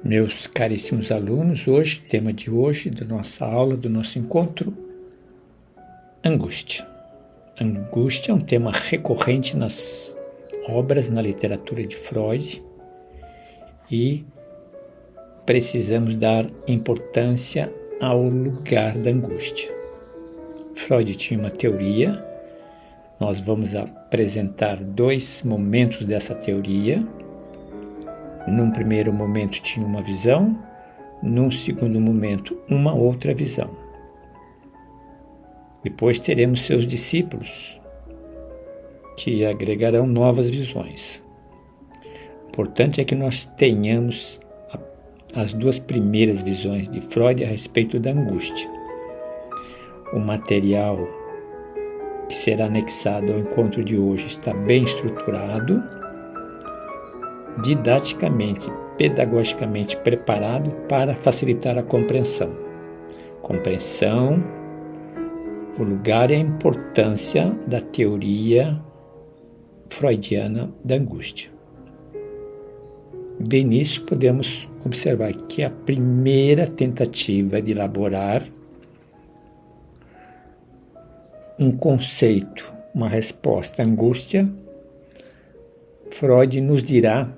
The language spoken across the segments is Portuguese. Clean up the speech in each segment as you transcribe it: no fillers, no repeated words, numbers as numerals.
Meus caríssimos alunos, hoje, tema de hoje, da nossa aula, do nosso encontro, angústia. Angústia é um tema recorrente nas obras, na literatura de Freud, e precisamos dar importância ao lugar da angústia. Freud tinha uma teoria, nós vamos apresentar dois momentos dessa teoria. Num primeiro momento tinha uma visão, num segundo momento uma outra visão. Depois teremos seus discípulos, que agregarão novas visões. O importante é que nós tenhamos as duas primeiras visões de Freud a respeito da angústia. O material que será anexado ao encontro de hoje está bem estruturado, didaticamente, pedagogicamente preparado para facilitar a compreensão. Compreensão, o lugar e a importância da teoria freudiana da angústia. Bem nisso, podemos observar que a primeira tentativa de elaborar um conceito, uma resposta à angústia, Freud nos dirá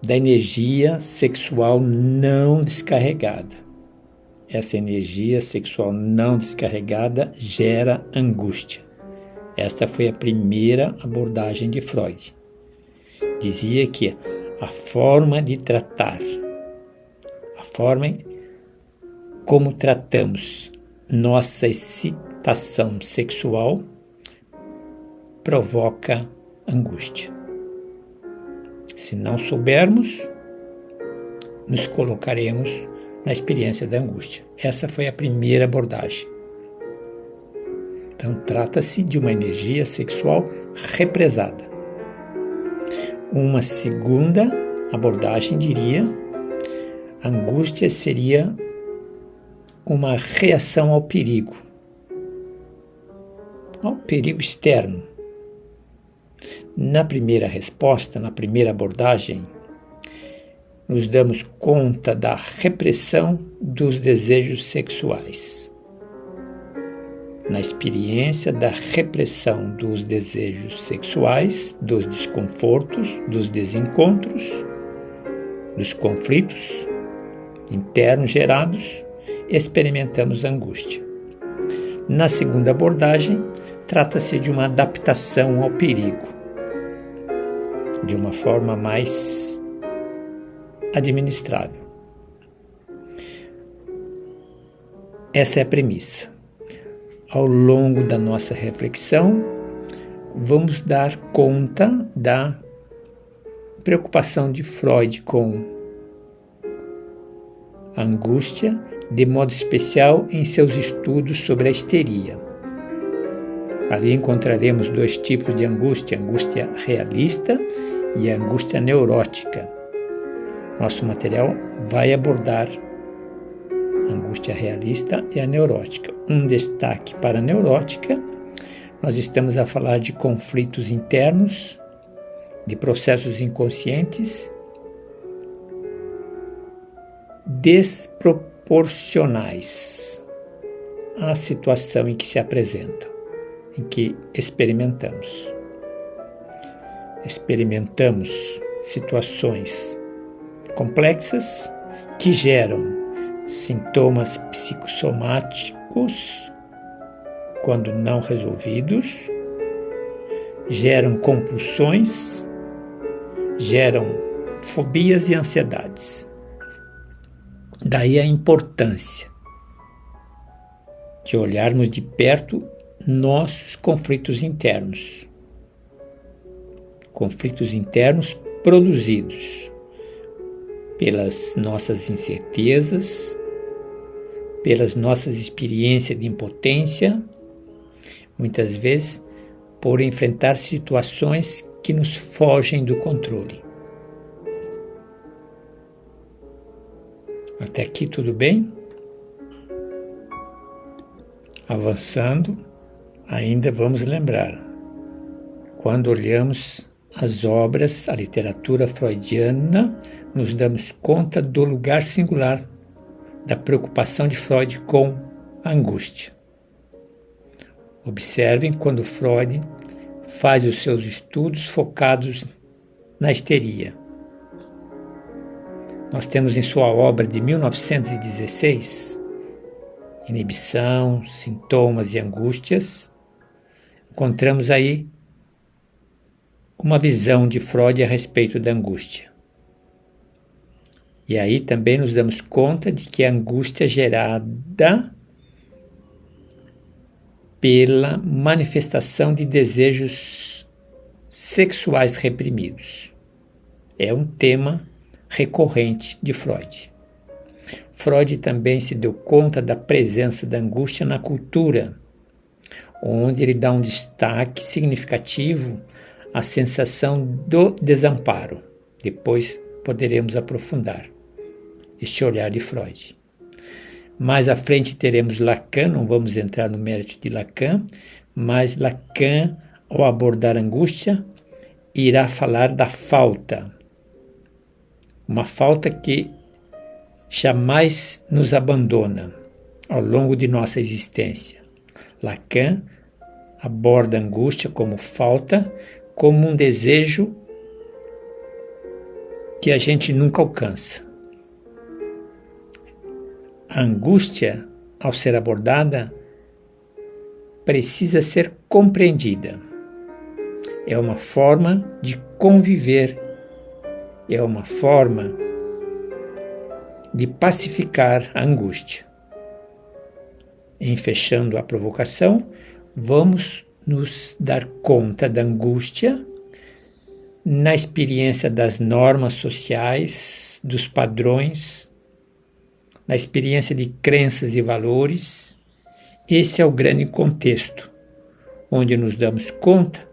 da energia sexual não descarregada. Essa energia sexual não descarregada gera angústia. Esta foi a primeira abordagem de Freud. Dizia que a forma de tratar, a forma como tratamos nossa excitação sexual provoca angústia. Se não soubermos, nos colocaremos na experiência da angústia. Essa foi a primeira abordagem. Então, trata-se de uma energia sexual represada. Uma segunda abordagem diria: a angústia seria uma reação ao perigo externo. Na primeira resposta, na primeira abordagem, nos damos conta da repressão dos desejos sexuais. Na experiência da repressão dos desejos sexuais, dos desconfortos, dos desencontros, dos conflitos internos gerados, experimentamos angústia. Na segunda abordagem, trata-se de uma adaptação ao perigo, de uma forma mais administrável. Essa é a premissa. Ao longo da nossa reflexão, vamos dar conta da preocupação de Freud com a angústia, de modo especial em seus estudos sobre a histeria. Ali encontraremos dois tipos de angústia: a angústia realista e a angústia neurótica. Nosso material vai abordar a angústia realista e a neurótica. Um destaque para a neurótica: nós estamos a falar de conflitos internos, de processos inconscientes desproporcionais à situação em que se apresentam, em que experimentamos. Experimentamos situações complexas que geram sintomas psicossomáticos quando não resolvidos, geram compulsões, geram fobias e ansiedades. Daí a importância de olharmos de perto nossos conflitos internos. Conflitos internos produzidos pelas nossas incertezas, pelas nossas experiências de impotência, muitas vezes por enfrentar situações que nos fogem do controle. Até aqui tudo bem? Avançando, ainda vamos lembrar, quando olhamos as obras, a literatura freudiana, nos damos conta do lugar singular da preocupação de Freud com a angústia. Observem quando Freud faz os seus estudos focados na histeria. Nós temos em sua obra de 1916, Inibição, Sintomas e Angústias, encontramos aí uma visão de Freud a respeito da angústia. E aí também nos damos conta de que a angústia é gerada pela manifestação de desejos sexuais reprimidos. É um tema recorrente de Freud. Freud também se deu conta da presença da angústia na cultura, onde ele dá um destaque significativo à sensação do desamparo. Depois poderemos aprofundar este olhar de Freud. Mais à frente teremos Lacan, não vamos entrar no mérito de Lacan, mas Lacan, ao abordar a angústia, irá falar da falta. Uma falta que jamais nos abandona ao longo de nossa existência. Lacan aborda a angústia como falta, como um desejo que a gente nunca alcança. A angústia, ao ser abordada, precisa ser compreendida. É uma forma de conviver, é uma forma de pacificar a angústia. Em fechando a provocação, vamos nos dar conta da angústia na experiência das normas sociais, dos padrões, na experiência de crenças e valores. Esse é o grande contexto, onde nos damos conta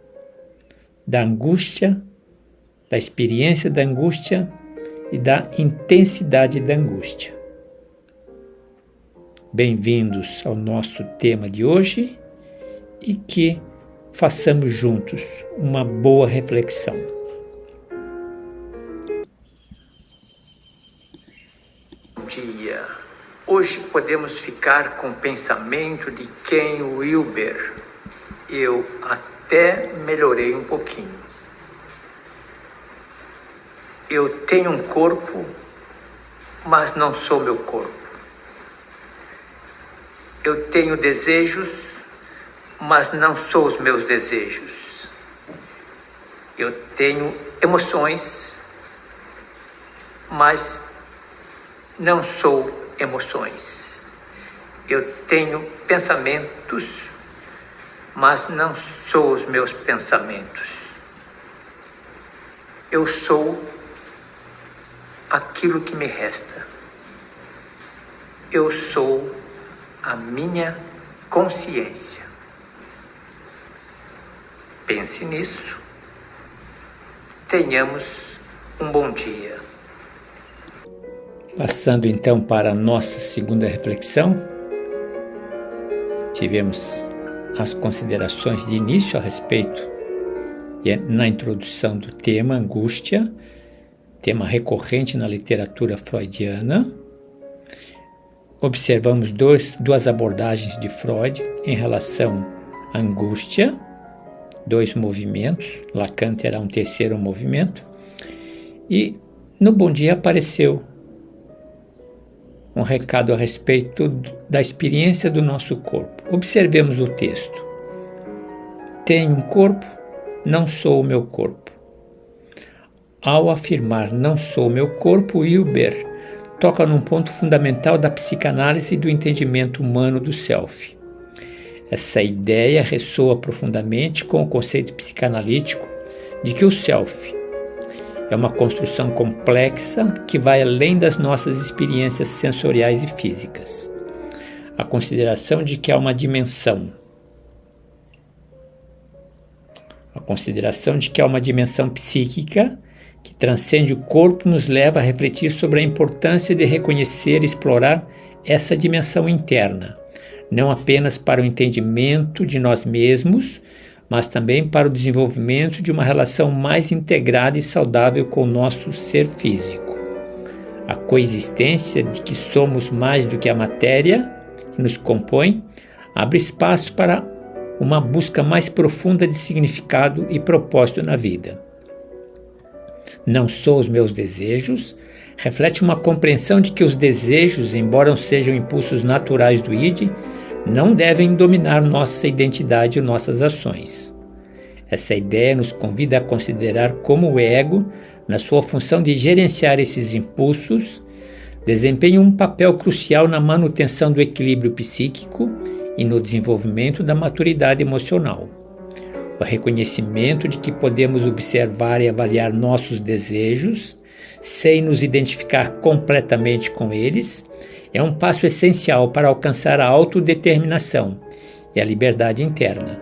da angústia, da experiência da angústia e da intensidade da angústia. Bem-vindos ao nosso tema de hoje e que façamos juntos uma boa reflexão. Bom dia. Hoje podemos ficar com o pensamento de Ken Wilber. Eu até melhorei um pouquinho. Eu tenho um corpo, mas não sou meu corpo. Eu tenho desejos, mas não sou os meus desejos. Eu tenho emoções, mas não sou emoções. Eu tenho pensamentos, mas não sou os meus pensamentos. Eu sou aquilo que me resta. Eu sou a minha consciência. Pense nisso. Tenhamos um bom dia. Passando então para a nossa segunda reflexão, tivemos as considerações de início a respeito e na introdução do tema angústia, tema recorrente na literatura freudiana. Observamos duas abordagens de Freud em relação à angústia, dois movimentos, Lacan terá um terceiro movimento, e no Bom Dia apareceu um recado a respeito da experiência do nosso corpo. Observemos o texto. Tenho um corpo, não sou o meu corpo. Ao afirmar não sou o meu corpo, Wilber toca num ponto fundamental da psicanálise e do entendimento humano do self. Essa ideia ressoa profundamente com o conceito psicanalítico de que o self é uma construção complexa que vai além das nossas experiências sensoriais e físicas. A consideração de que há uma dimensão psíquica que transcende o corpo nos leva a refletir sobre a importância de reconhecer e explorar essa dimensão interna, não apenas para o entendimento de nós mesmos, mas também para o desenvolvimento de uma relação mais integrada e saudável com o nosso ser físico. A coexistência de que somos mais do que a matéria que nos compõe abre espaço para uma busca mais profunda de significado e propósito na vida. Não sou os meus desejos reflete uma compreensão de que os desejos, embora sejam impulsos naturais do id, não devem dominar nossa identidade e nossas ações. Essa ideia nos convida a considerar como o ego, na sua função de gerenciar esses impulsos, desempenha um papel crucial na manutenção do equilíbrio psíquico e no desenvolvimento da maturidade emocional. O reconhecimento de que podemos observar e avaliar nossos desejos, sem nos identificar completamente com eles, é um passo essencial para alcançar a autodeterminação e a liberdade interna.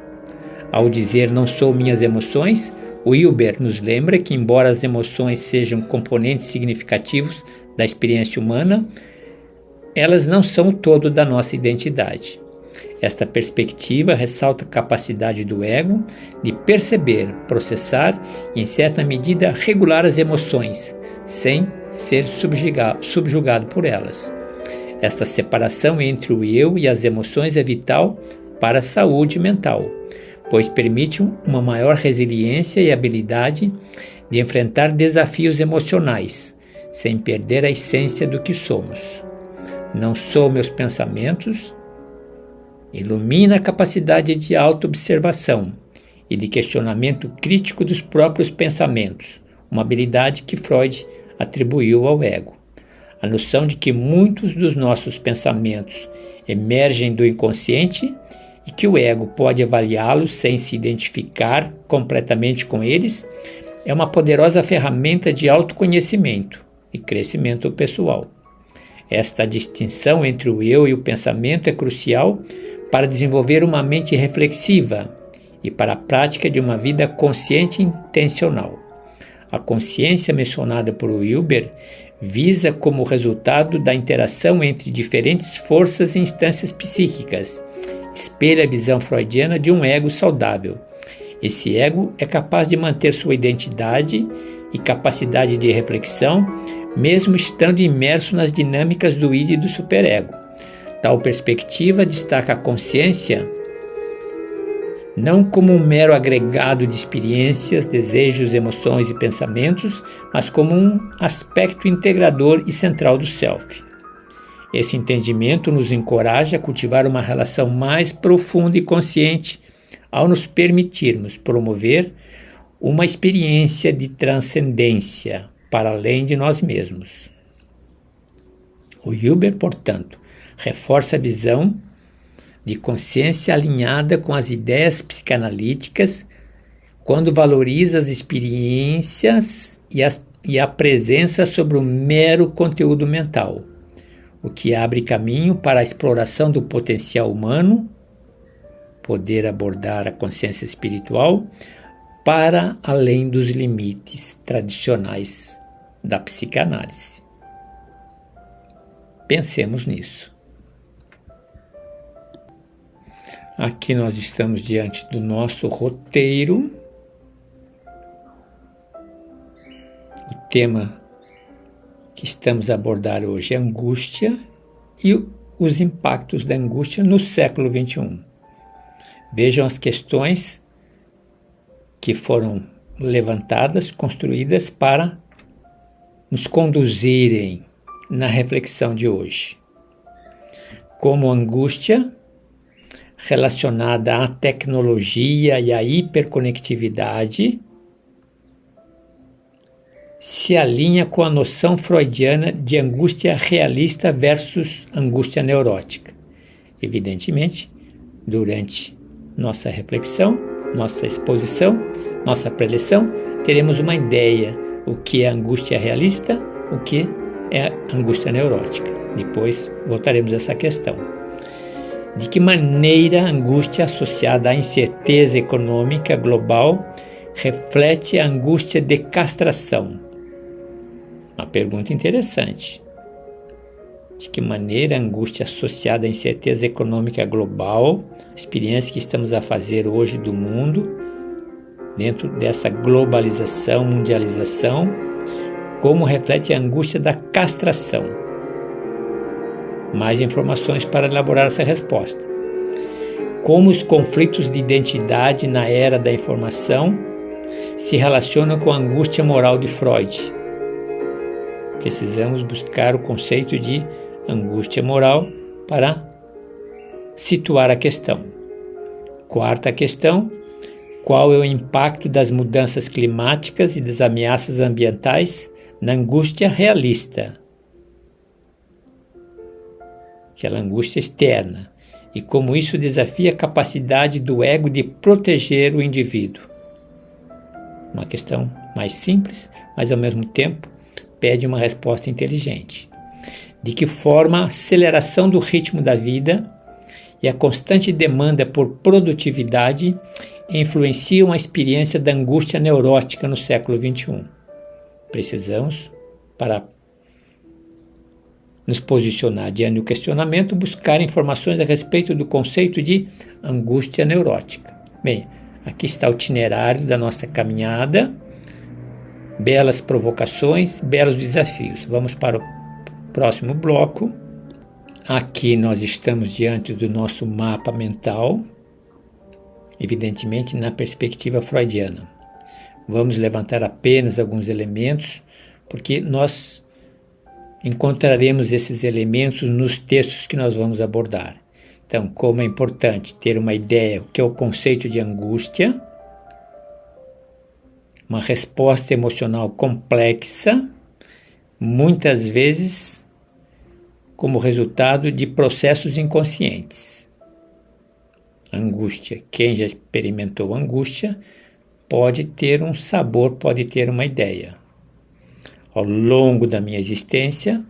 Ao dizer não sou minhas emoções, o Wilber nos lembra que, embora as emoções sejam componentes significativos da experiência humana, elas não são o todo da nossa identidade. Esta perspectiva ressalta a capacidade do ego de perceber, processar e, em certa medida, regular as emoções, sem ser subjugado por elas. Esta separação entre o eu e as emoções é vital para a saúde mental, pois permite uma maior resiliência e habilidade de enfrentar desafios emocionais, sem perder a essência do que somos. Não sou meus pensamentos, ilumina a capacidade de autoobservação e de questionamento crítico dos próprios pensamentos, uma habilidade que Freud atribuiu ao ego. A noção de que muitos dos nossos pensamentos emergem do inconsciente e que o ego pode avaliá-los sem se identificar completamente com eles é uma poderosa ferramenta de autoconhecimento e crescimento pessoal. Esta distinção entre o eu e o pensamento é crucial para desenvolver uma mente reflexiva e para a prática de uma vida consciente e intencional. A consciência mencionada por Wilber visa como resultado da interação entre diferentes forças e instâncias psíquicas, espelha a visão freudiana de um ego saudável. Esse ego é capaz de manter sua identidade e capacidade de reflexão, mesmo estando imerso nas dinâmicas do id e do superego. Tal perspectiva destaca a consciência não como um mero agregado de experiências, desejos, emoções e pensamentos, mas como um aspecto integrador e central do self. Esse entendimento nos encoraja a cultivar uma relação mais profunda e consciente ao nos permitirmos promover uma experiência de transcendência para além de nós mesmos. O Wilber, portanto, reforça a visão de consciência alinhada com as ideias psicanalíticas quando valoriza as experiências e a presença sobre o mero conteúdo mental, o que abre caminho para a exploração do potencial humano, poder abordar a consciência espiritual para além dos limites tradicionais da psicanálise. Pensemos nisso. Aqui nós estamos diante do nosso roteiro. O tema que estamos a abordar hoje é angústia e os impactos da angústia no século XXI. Vejam as questões que foram levantadas, construídas para nos conduzirem na reflexão de hoje. Como a angústia relacionada à tecnologia e à hiperconectividade se alinha com a noção freudiana de angústia realista versus angústia neurótica. Evidentemente, durante nossa reflexão, nossa exposição, nossa preleção, teremos uma ideia o que é angústia realista, o que é angústia neurótica. Depois voltaremos a essa questão. De que maneira a angústia associada à incerteza econômica global reflete a angústia de castração? Uma pergunta interessante. De que maneira a angústia associada à incerteza econômica global, experiência que estamos a fazer hoje do mundo, dentro dessa globalização, mundialização, como reflete a angústia da castração. Mais informações para elaborar essa resposta. Como os conflitos de identidade na era da informação se relacionam com a angústia moral de Freud. Precisamos buscar o conceito de angústia moral para situar a questão. Quarta questão: qual é o impacto das mudanças climáticas e das ameaças ambientais na angústia realista? Aquela angústia externa, e como isso desafia a capacidade do ego de proteger o indivíduo. Uma questão mais simples, mas ao mesmo tempo pede uma resposta inteligente. De que forma a aceleração do ritmo da vida e a constante demanda por produtividade influenciam a experiência da angústia neurótica no século XXI? Precisamos, para nos posicionar diante do questionamento, buscar informações a respeito do conceito de angústia neurótica. Bem, aqui está o itinerário da nossa caminhada, belas provocações, belos desafios. Vamos para o próximo bloco. Aqui nós estamos diante do nosso mapa mental, evidentemente na perspectiva freudiana. Vamos levantar apenas alguns elementos, porque nós encontraremos esses elementos nos textos que nós vamos abordar. Então, como é importante ter uma ideia do que é o conceito de angústia, uma resposta emocional complexa, muitas vezes como resultado de processos inconscientes. Angústia. Quem já experimentou angústia pode ter um sabor, pode ter uma ideia. Ao longo da minha existência,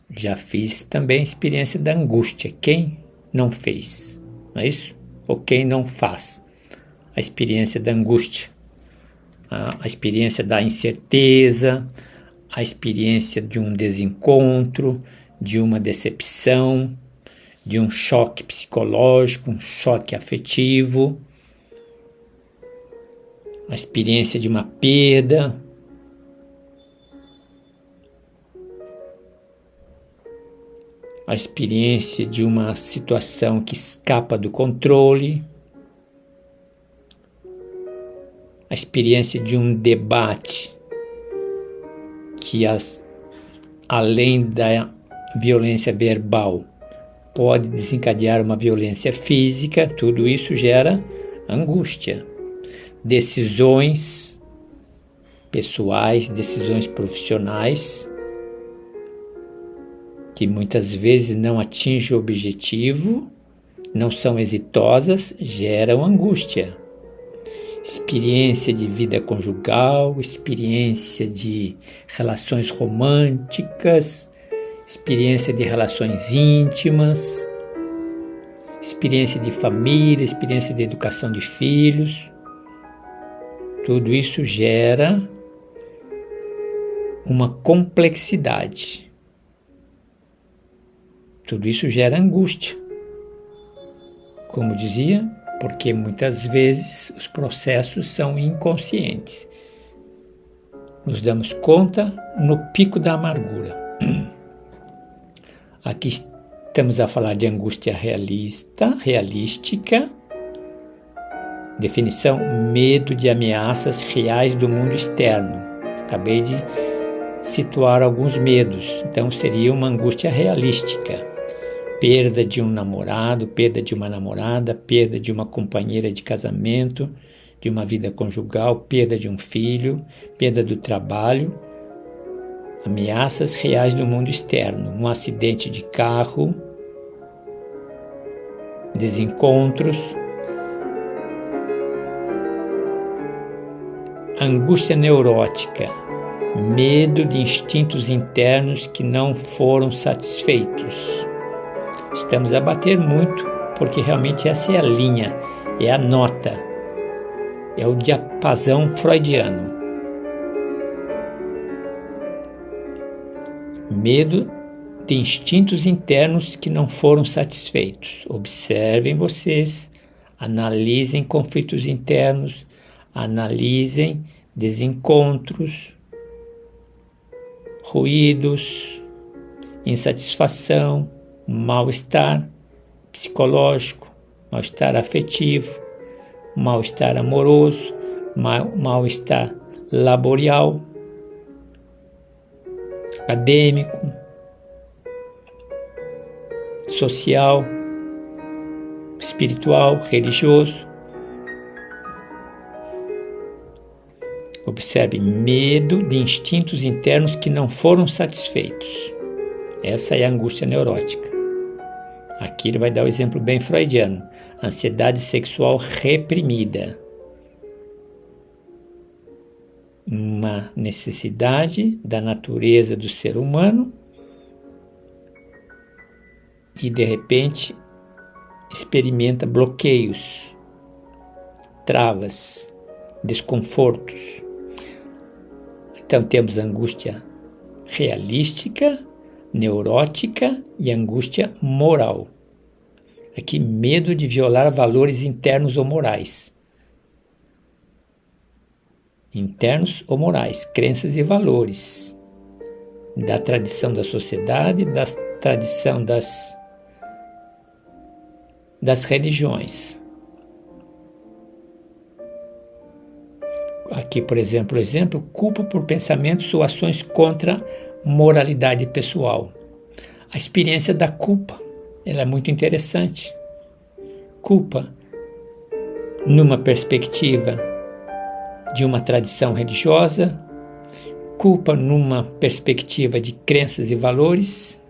já fiz também a experiência da angústia. Quem não fez? Não é isso? Ou quem não faz a experiência da angústia? A experiência da incerteza, a experiência de um desencontro, de uma decepção, de um choque psicológico, um choque afetivo, a experiência de uma perda, a experiência de uma situação que escapa do controle, a experiência de um debate que, além da violência verbal, pode desencadear uma violência física. Tudo isso gera angústia. Decisões pessoais, decisões profissionais, que muitas vezes não atingem o objetivo, não são exitosas, geram angústia. Experiência de vida conjugal, experiência de relações românticas, experiência de relações íntimas, experiência de família, experiência de educação de filhos. Tudo isso gera uma complexidade. Tudo isso gera angústia. Como dizia, porque muitas vezes os processos são inconscientes. Nos damos conta no pico da amargura. Aqui estamos a falar de angústia realística. Definição: medo de ameaças reais do mundo externo. Acabei de situar alguns medos, então seria uma angústia realística. Perda de um namorado, perda de uma namorada, perda de uma companheira de casamento, de uma vida conjugal, perda de um filho, perda do trabalho. Ameaças reais do mundo externo, um acidente de carro, desencontros. Angústia neurótica, medo de instintos internos que não foram satisfeitos. Estamos a bater muito, porque realmente essa é a linha, é a nota, é o diapasão freudiano. Medo de instintos internos que não foram satisfeitos. Observem vocês, analisem conflitos internos, Analisem desencontros, ruídos, insatisfação, mal-estar psicológico, mal-estar afetivo, mal-estar amoroso, mal-estar laboral, acadêmico, social, espiritual, religioso. Observe, medo de instintos internos que não foram satisfeitos. Essa é a angústia neurótica. Aqui ele vai dar o exemplo bem freudiano. Ansiedade sexual reprimida. Uma necessidade da natureza do ser humano e, de repente, experimenta bloqueios, travas, desconfortos. Então, temos angústia realística, neurótica e angústia moral. Aqui, medo de violar valores internos ou morais. Internos ou morais, crenças e valores da tradição da sociedade, da tradição das religiões. Aqui, por exemplo, culpa por pensamentos ou ações contra moralidade pessoal. A experiência da culpa, ela é muito interessante. Culpa numa perspectiva de uma tradição religiosa, culpa numa perspectiva de crenças e valores,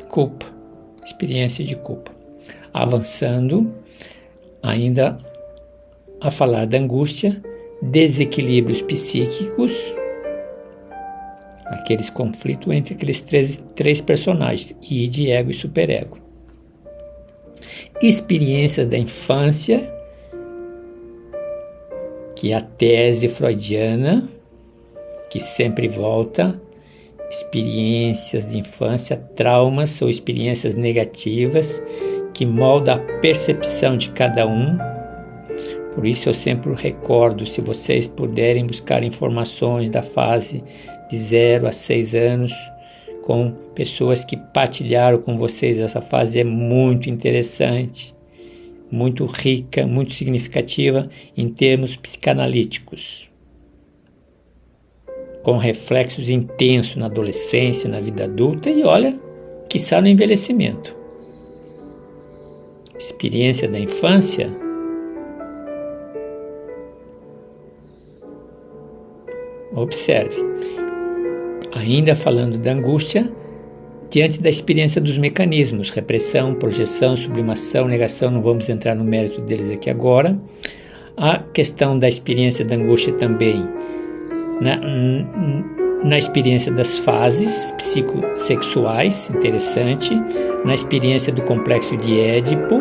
culpa, experiência de culpa. Avançando, ainda a falar da angústia, desequilíbrios psíquicos, aqueles conflitos entre aqueles três personagens, id, ego e superego. Experiências da infância, que é a tese freudiana, que sempre volta, experiências de infância, traumas ou experiências negativas que moldam a percepção de cada um. Por isso eu sempre recordo, se vocês puderem buscar informações da fase de 0 a 6 anos, com pessoas que partilharam com vocês essa fase, é muito interessante, muito rica, muito significativa em termos psicanalíticos, com reflexos intensos na adolescência, na vida adulta e, olha, quiçá no envelhecimento. Experiência da infância, observe, ainda falando da angústia, diante da experiência dos mecanismos, repressão, projeção, sublimação, negação, não vamos entrar no mérito deles aqui agora. A questão da experiência da angústia também, na experiência das fases psicossexuais, interessante, na experiência do complexo de Édipo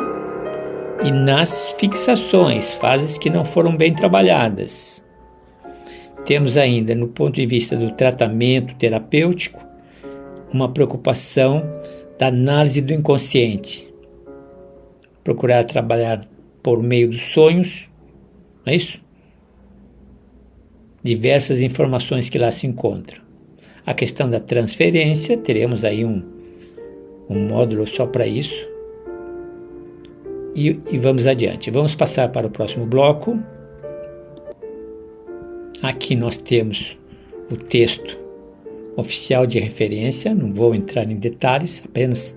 e nas fixações, fases que não foram bem trabalhadas. Temos ainda, no ponto de vista do tratamento terapêutico, uma preocupação da análise do inconsciente. Procurar trabalhar por meio dos sonhos, não é isso? Diversas informações que lá se encontram. A questão da transferência, teremos aí um módulo só para isso. E vamos adiante. Vamos passar para o próximo bloco. Aqui nós temos o texto oficial de referência, não vou entrar em detalhes, apenas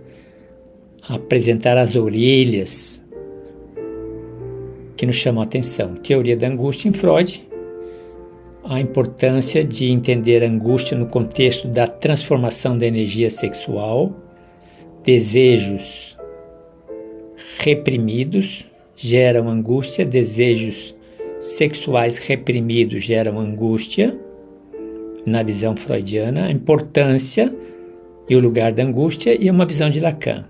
apresentar as orelhas que nos chamam a atenção. Teoria da angústia em Freud, a importância de entender a angústia no contexto da transformação da energia sexual, desejos reprimidos geram angústia, desejos sexuais reprimidos geram angústia, na visão freudiana, a importância e o lugar da angústia e uma visão de Lacan.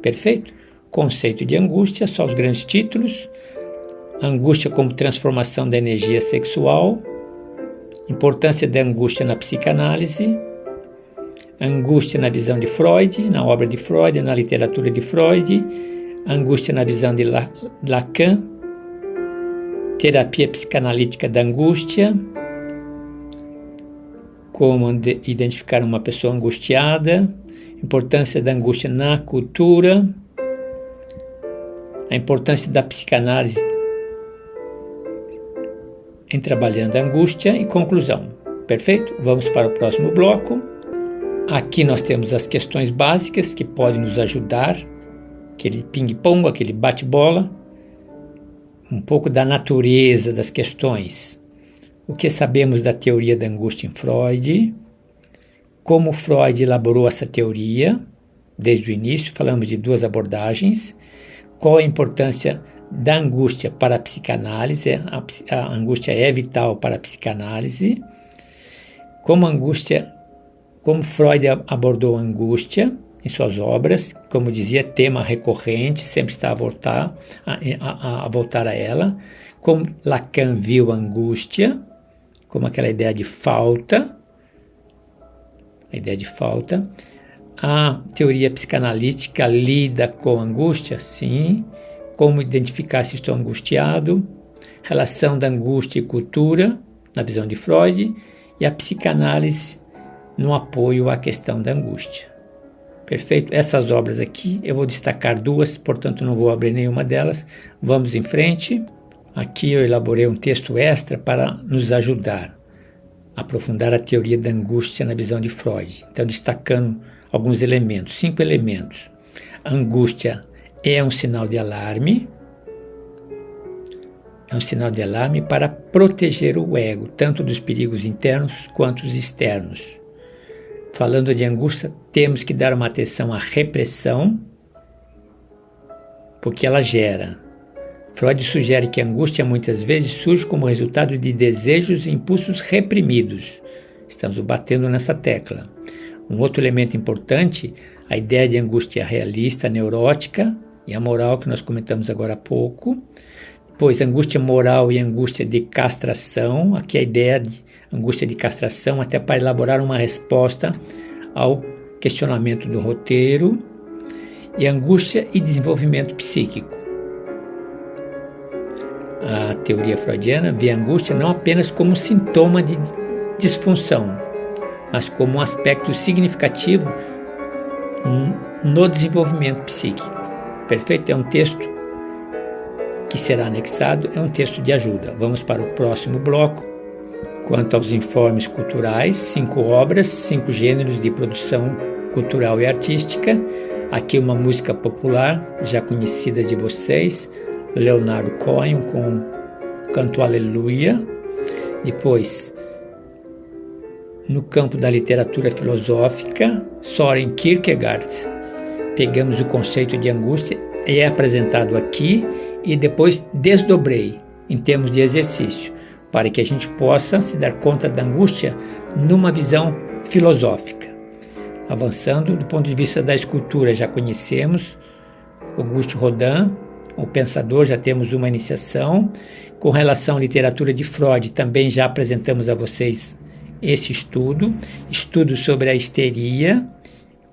Perfeito? Conceito de angústia, só os grandes títulos. Angústia como transformação da energia sexual, importância da angústia na psicanálise, angústia na visão de Freud, na obra de Freud, na literatura de Freud, angústia na visão de Lacan, terapia psicanalítica da angústia, como identificar uma pessoa angustiada, importância da angústia na cultura, a importância da psicanálise em trabalhando a angústia e conclusão. Perfeito? Vamos para o próximo bloco. Aqui nós temos as questões básicas que podem nos ajudar, aquele ping-pong, aquele bate-bola, um pouco da natureza das questões. O que sabemos da teoria da angústia em Freud, como Freud elaborou essa teoria, desde o início, falamos de 2 abordagens, qual a importância da angústia para a psicanálise, a angústia é vital para a psicanálise, como Freud abordou a angústia em suas obras, como dizia, tema recorrente, sempre está a voltar a ela, como Lacan viu a angústia, como aquela ideia de falta, a teoria psicanalítica lida com a angústia, sim, como identificar se estou angustiado, relação da angústia e cultura, na visão de Freud, e a psicanálise no apoio à questão da angústia. Perfeito? Essas obras aqui, eu vou destacar 2, portanto não vou abrir nenhuma delas. Vamos em frente. Aqui eu elaborei um texto extra para nos ajudar a aprofundar a teoria da angústia na visão de Freud. Então, destacando alguns elementos, 5 elementos. A angústia é um sinal de alarme. É um sinal de alarme para proteger o ego, tanto dos perigos internos quanto os externos. Falando de angústia, temos que dar uma atenção à repressão, porque ela gera. Freud sugere que a angústia muitas vezes surge como resultado de desejos e impulsos reprimidos. Estamos batendo nessa tecla. Um outro elemento importante, a ideia de angústia realista, neurótica e a moral, que nós comentamos agora há pouco. Depois, angústia moral e angústia de castração. Aqui a ideia de angústia de castração, até para elaborar uma resposta ao questionamento do roteiro. E angústia e desenvolvimento psíquico. A teoria freudiana vê a angústia não apenas como sintoma de disfunção, mas como um aspecto significativo no desenvolvimento psíquico. Perfeito? É um texto que será anexado, é um texto de ajuda. Vamos para o próximo bloco. Quanto aos informes culturais, 5 obras, 5 gêneros de produção cultural e artística. Aqui uma música popular, já conhecida de vocês, Leonardo Cohen com Canto Aleluia. Depois, no campo da literatura filosófica, Søren Kierkegaard. Pegamos o conceito de angústia, é apresentado aqui e depois desdobrei em termos de exercício, para que a gente possa se dar conta da angústia numa visão filosófica. Avançando, do ponto de vista da escultura, já conhecemos Auguste Rodin, o pensador, já temos uma iniciação. Com relação à literatura de Freud, também já apresentamos a vocês esse estudo sobre a histeria,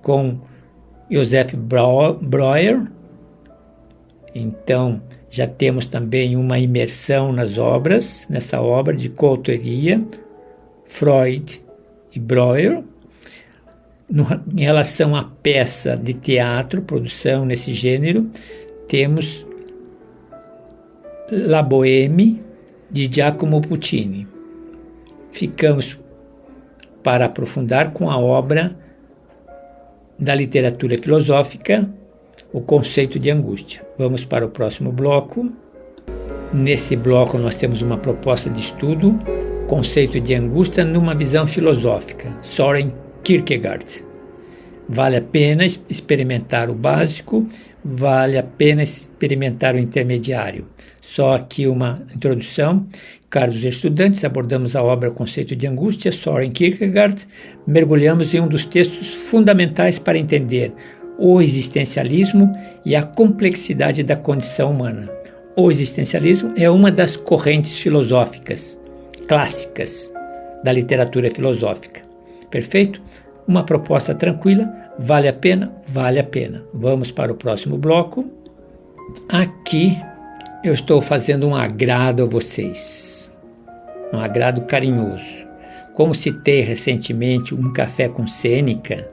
com Joseph Breuer. Então, já temos também uma imersão nessa obra de coautoria, Freud e Breuer. Em relação à peça de teatro, produção nesse gênero, temos La Bohème, de Giacomo Puccini. Ficamos para aprofundar com a obra da literatura filosófica, o conceito de angústia. Vamos para o próximo bloco. Nesse bloco nós temos uma proposta de estudo, conceito de angústia numa visão filosófica, Søren Kierkegaard. Vale a pena experimentar o básico, vale a pena experimentar o intermediário. Só aqui uma introdução. Caros estudantes, abordamos a obra Conceito de Angústia, Søren Kierkegaard. Mergulhamos em um dos textos fundamentais para entender o existencialismo e a complexidade da condição humana. O existencialismo é uma das correntes filosóficas clássicas da literatura filosófica. Perfeito? Uma proposta tranquila, vale a pena? Vale a pena. Vamos para o próximo bloco. Aqui eu estou fazendo um agrado a vocês, um agrado carinhoso. Como citei recentemente um café com Sêneca,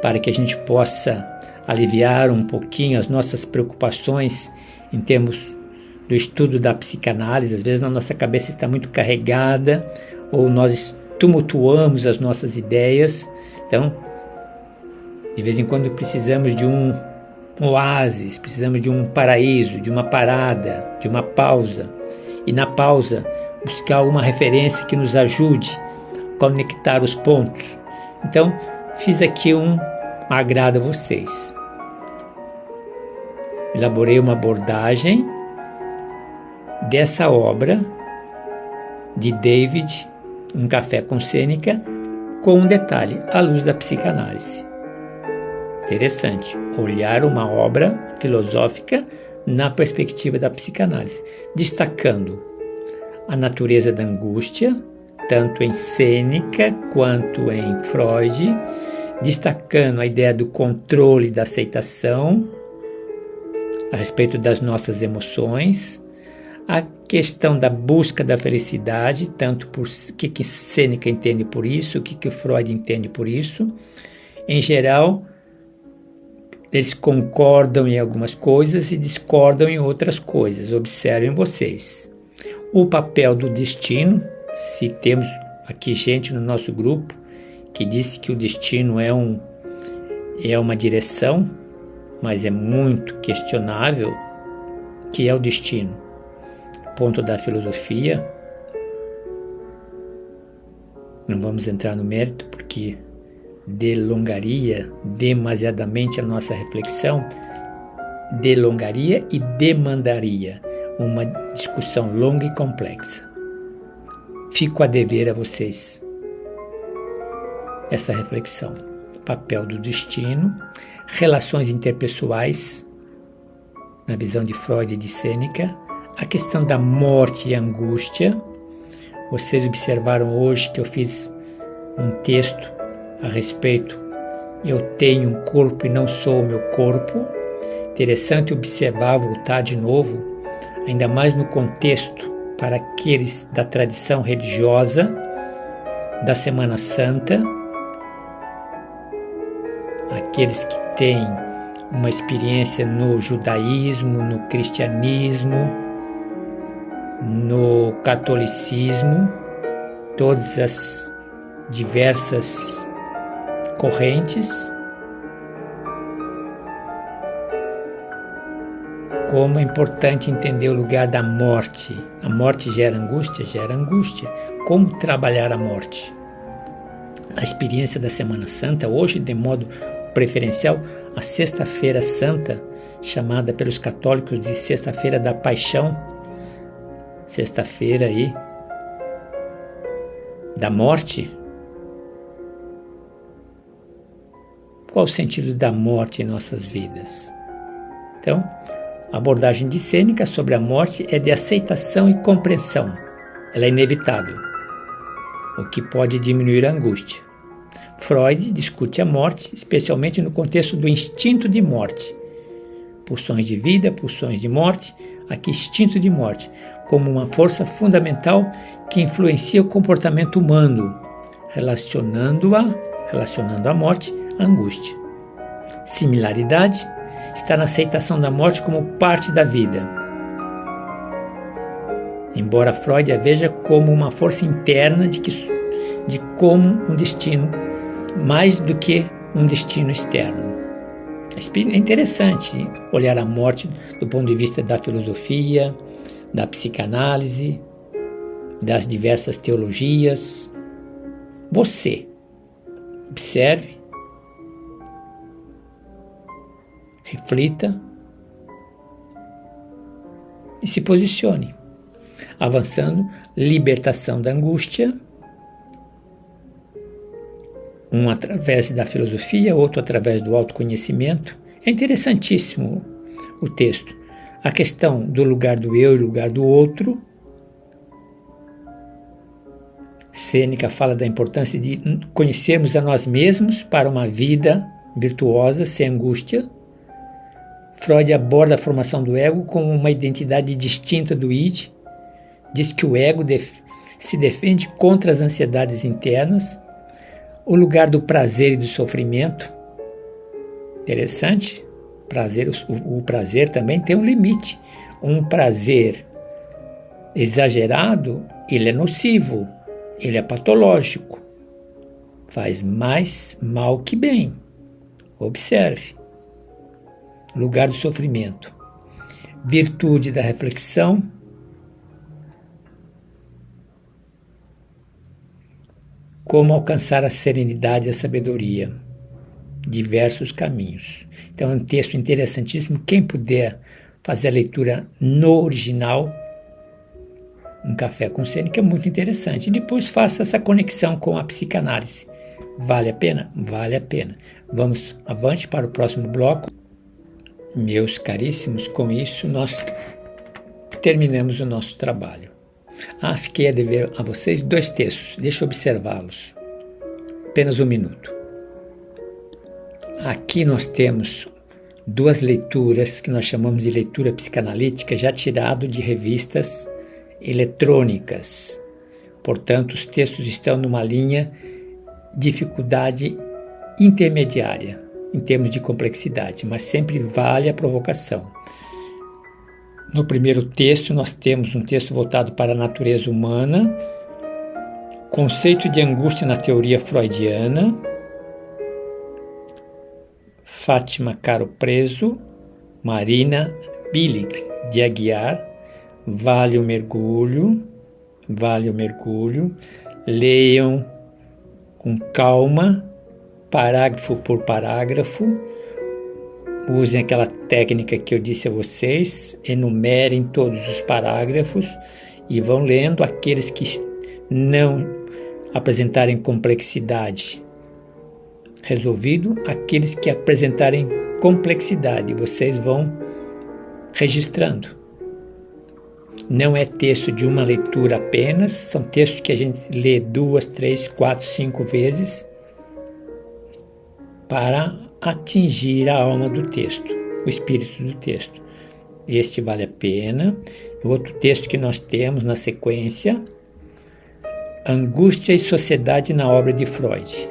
para que a gente possa aliviar um pouquinho as nossas preocupações em termos do estudo da psicanálise. Às vezes a nossa cabeça está muito carregada ou nós tumultuamos as nossas ideias. Então, de vez em quando precisamos de um oásis, precisamos de um paraíso, de uma parada, de uma pausa. E na pausa, buscar alguma referência que nos ajude a conectar os pontos. Então, fiz aqui um agrado a vocês. Elaborei uma abordagem dessa obra de David, Um Café com Sêneca, com um detalhe, à luz da psicanálise. Interessante, olhar uma obra filosófica na perspectiva da psicanálise, destacando a natureza da angústia, tanto em Sêneca quanto em Freud, destacando a ideia do controle da aceitação a respeito das nossas emoções, a questão da busca da felicidade, tanto por o que Sêneca entende por isso, o que Freud entende por isso. Em geral, eles concordam em algumas coisas e discordam em outras coisas. Observem vocês. O papel do destino, se temos aqui gente no nosso grupo que disse que o destino é uma direção, mas é muito questionável, que é o destino. Ponto da filosofia. Não vamos entrar no mérito porque delongaria demasiadamente a nossa reflexão, delongaria e demandaria uma discussão longa e complexa. Fico a dever a vocês essa reflexão. Papel do destino, relações interpessoais, na visão de Freud e de Sêneca, a questão da morte e angústia. Vocês observaram hoje que eu fiz um texto a respeito, eu tenho um corpo e não sou o meu corpo. Interessante observar, voltar de novo, ainda mais no contexto para aqueles da tradição religiosa da Semana Santa, aqueles que têm uma experiência no judaísmo, no cristianismo, no catolicismo, todas as diversas correntes, como é importante entender o lugar da morte. A morte gera angústia? Gera angústia. Como trabalhar a morte? Na experiência da Semana Santa, hoje, de modo preferencial, a Sexta-feira Santa, chamada pelos católicos de Sexta-feira da Paixão, sexta-feira aí da morte. Qual o sentido da morte em nossas vidas? Então, a abordagem de Sêneca sobre a morte é de aceitação e compreensão. Ela é inevitável, o que pode diminuir a angústia. Freud discute a morte, especialmente no contexto do instinto de morte. Pulsões de vida, pulsões de morte, aqui instinto de morte, como uma força fundamental que influencia o comportamento humano, relacionando a morte à angústia. Similaridade está na aceitação da morte como parte da vida. Embora Freud a veja como uma força interna de como um destino, mais do que um destino externo. É interessante olhar a morte do ponto de vista da filosofia, da psicanálise, das diversas teologias. Você observe, reflita e se posicione, avançando, libertação da angústia, um através da filosofia, outro através do autoconhecimento. É interessantíssimo o texto. A questão do lugar do eu e lugar do outro. Sêneca fala da importância de conhecermos a nós mesmos para uma vida virtuosa, sem angústia. Freud aborda a formação do ego como uma identidade distinta do id, diz que o ego se defende contra as ansiedades internas, o lugar do prazer e do sofrimento. Interessante, o prazer também tem um limite. Um prazer exagerado, ele é nocivo, ele é patológico, faz mais mal que bem. Observe. Lugar do sofrimento. Virtude da reflexão. Como alcançar a serenidade e a sabedoria. Diversos caminhos. Então é um texto interessantíssimo. Quem puder fazer a leitura no original, Um Café com Sêneca, que é muito interessante. E depois faça essa conexão com a psicanálise. Vale a pena? Vale a pena. Vamos avante para o próximo bloco. Meus caríssimos, com isso nós terminamos o nosso trabalho. Fiquei a dever a vocês 2 textos, deixa eu observá-los. Apenas 1 minuto. Aqui nós temos 2 leituras que nós chamamos de leitura psicanalítica, já tirado de revistas eletrônicas. Portanto, os textos estão numa linha dificuldade intermediária, em termos de complexidade, mas sempre vale a provocação. No primeiro texto, nós temos um texto voltado para a natureza humana, conceito de angústia na teoria freudiana, Fátima Caro Preso, Marina Billig de Aguiar, vale o mergulho, leiam com calma, parágrafo por parágrafo, usem aquela técnica que eu disse a vocês, enumerem todos os parágrafos e vão lendo. Aqueles que não apresentarem complexidade, resolvido. Aqueles que apresentarem complexidade, vocês vão registrando. Não é texto de uma leitura apenas, são textos que a gente lê 2, 3, 4, 5 vezes para atingir a alma do texto, o espírito do texto. Este vale a pena. O outro texto que nós temos na sequência, Angústia e Sociedade na obra de Freud.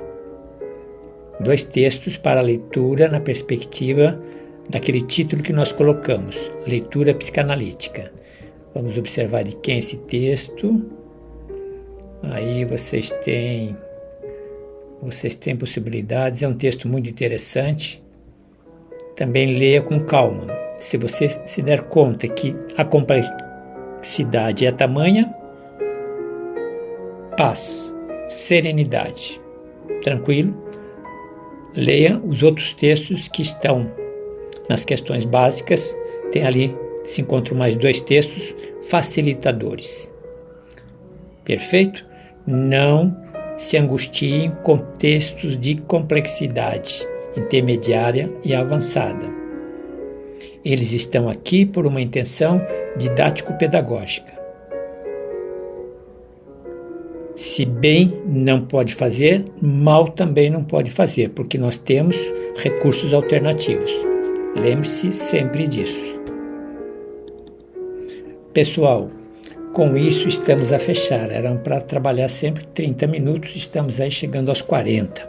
2 textos para leitura na perspectiva daquele título que nós colocamos, leitura psicanalítica. Vamos observar de quem é esse texto. Aí vocês têm possibilidades, é um texto muito interessante. Também leia com calma. Se você se der conta que a complexidade é tamanha, paz, serenidade, tranquilo. Leia os outros textos que estão nas questões básicas. Tem ali, se encontram mais 2 textos facilitadores. Perfeito? Não se angustiem com textos de complexidade intermediária e avançada. Eles estão aqui por uma intenção didático-pedagógica. Se bem não pode fazer, mal também não pode fazer, porque nós temos recursos alternativos. Lembre-se sempre disso. Pessoal, com isso estamos a fechar. Eram para trabalhar sempre 30 minutos, estamos aí chegando aos 40.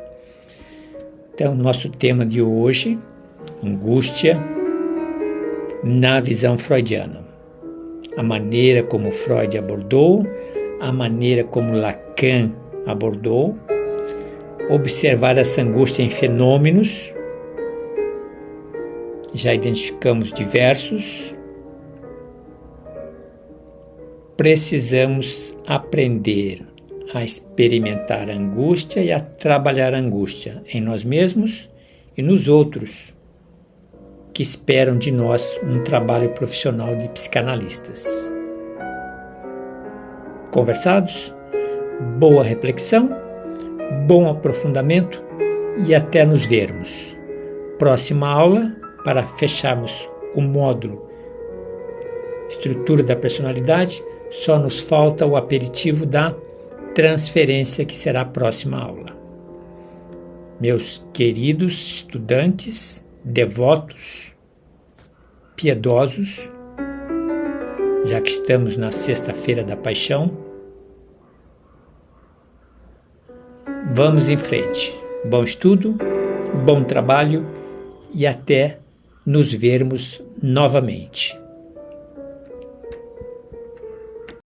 Então, nosso tema de hoje, angústia na visão freudiana. A maneira como Freud abordou, a maneira como Lacan abordou, observar essa angústia em fenômenos. Já identificamos diversos. Precisamos aprender a experimentar a angústia e a trabalhar a angústia em nós mesmos e nos outros que esperam de nós um trabalho profissional de psicanalistas. Conversados? Boa reflexão, bom aprofundamento e até nos vermos. Próxima aula, para fecharmos o módulo Estrutura da Personalidade, só nos falta o aperitivo da transferência, que será a próxima aula. Meus queridos estudantes, devotos, piedosos, já que estamos na Sexta-feira da Paixão. Vamos em frente. Bom estudo, bom trabalho e até nos vermos novamente.